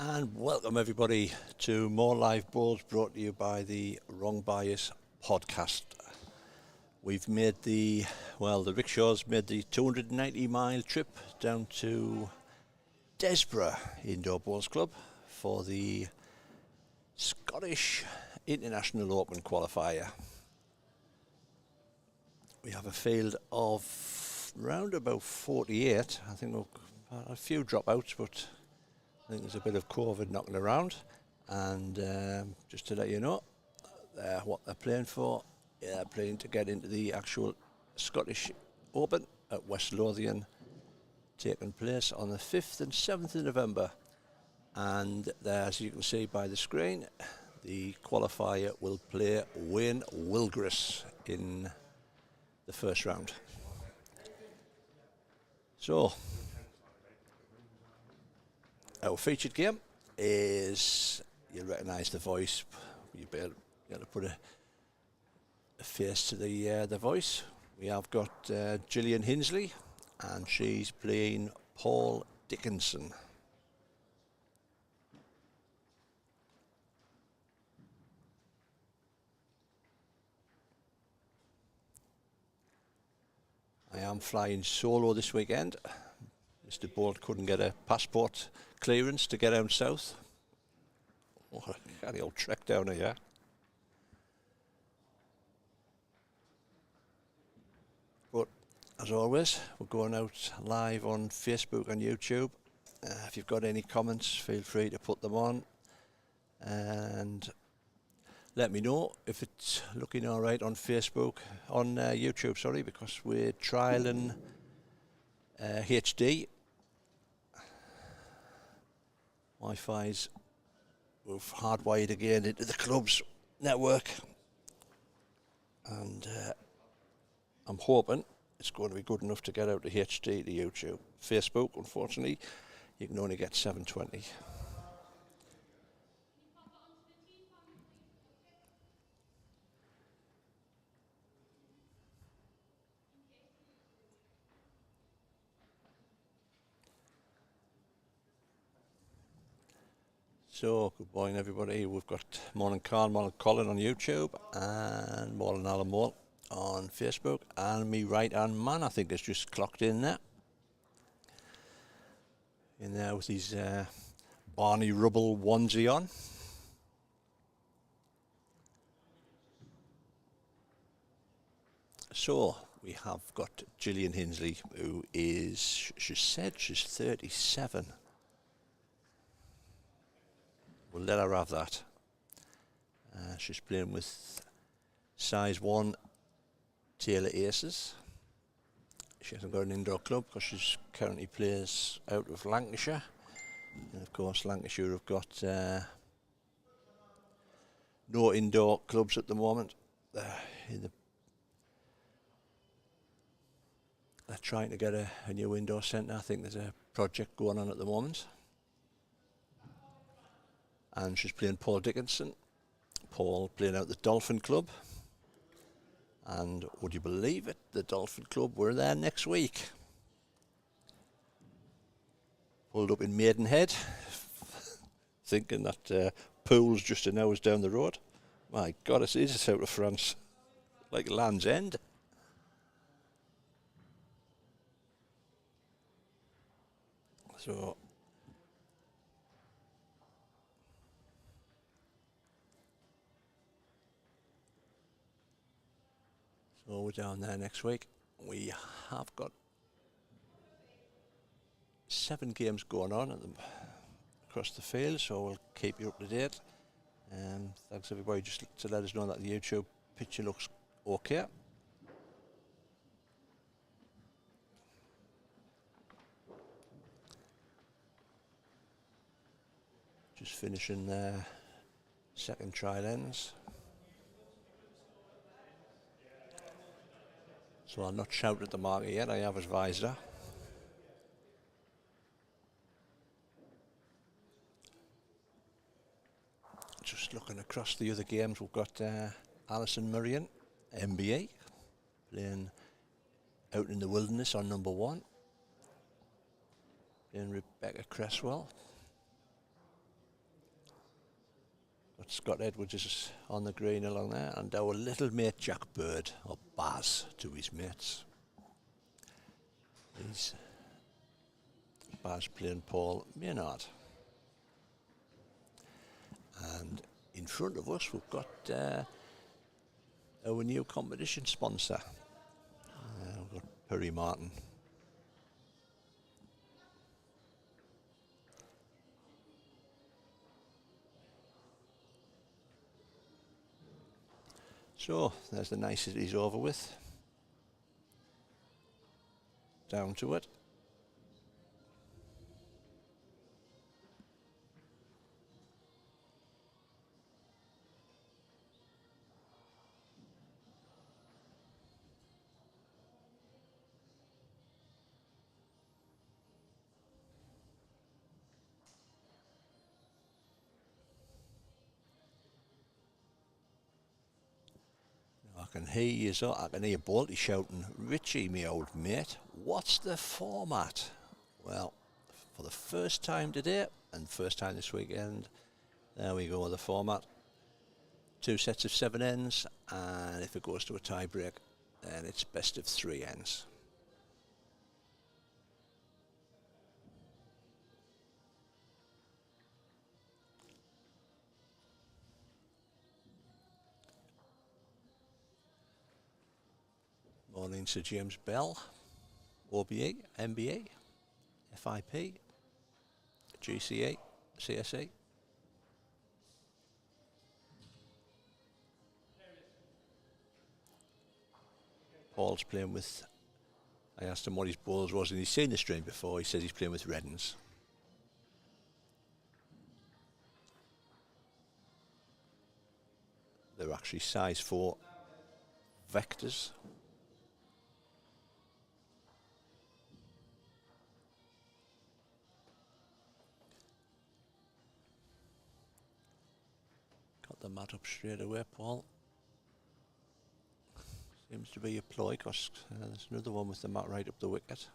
And welcome everybody to more live balls brought to you by the Wrong Bias podcast. We've made the rickshaws made the 290-mile trip down to Desborough Indoor Bowls Club for the Scottish International Open qualifier. We have a field of round about 48. I think we've a few dropouts, but I think there's a bit of COVID knocking around. And just to let you know, what they're playing for, they're playing to get into the actual Scottish Open at West Lothian, taking place on the 5th and 7th of November. And there, as you can see by the screen, the qualifier will play Wayne Wilgris in the first round. So, our featured game is, you'll recognise the voice, you better put a face to the voice. We have got Gillian Hensley, and she's playing Paul Dickinson. I am flying solo this weekend. Mr. Bolt couldn't get a passport clearance to get down south. Oh, got the old trek down here. But as always, we're going out live on Facebook and YouTube. If you've got any comments, feel free to put them on, and let me know if it's looking all right on Facebook, on YouTube, sorry, because we're trialing HD. Wi-Fi's, we've hardwired again into the club's network, and I'm hoping it's going to be good enough to get out to HD to YouTube. Facebook, unfortunately, you can only get 720. So, good morning everybody. We've got Morning Carl, Morning Colin on YouTube, and Morning Alan Moore on Facebook, and me right hand man, I think, has just clocked in there. In there with his Barney Rubble onesie on. So, we have got Gillian Hensley, who is, she said she's 37. We'll let her have that. She's playing with size 1 Taylor Aces. She hasn't got an indoor club because she currently plays out of Lancashire. And of course, Lancashire have got no indoor clubs at the moment. They're trying to get a new indoor centre. I think there's a project going on at the moment. And she's playing Paul Dickinson. Paul playing out the Dolphin Club. And would you believe it, the Dolphin Club were there next week. Pulled up in Maidenhead, thinking that pool's just an hour's down the road. My God, it is out of France, like Land's End. So we're down there next week. We have got 7 games going on across the field, so we'll keep you up to date. Thanks everybody just to let us know that the YouTube picture looks okay. Just finishing the second trial ends. So I'll not shout at the marker yet, I have advised her. Just looking across the other games, we've got Alison Murrian, MBA, playing out in the wilderness on number 1. Playing Rebecca Cresswell. But Scott Edwards is on the green along there, and our little mate Jack Bird, or Baz to his mates. He's Baz playing Paul Maynard. And in front of us we've got our new competition sponsor. We've got Perry Martin. So there's the niceties over with. Down to it. I can hear you, so I can hear Balti shouting, "Richie, me old mate, what's the format?" Well, for the first time today and first time this weekend, there we go, the format. 2 sets of 7 ends, and if it goes to a tie break, then it's best of 3 ends. Morning Sir James Bell, OBE, MBA, FIP, GCA, CSA. Paul's playing with, I asked him what his balls was, and he's seen the strain before. He says he's playing with Reddens. They're actually size 4 vectors. Got the mat up straight away, Paul. Seems to be a ploy, because there's another one with the mat right up the wicket.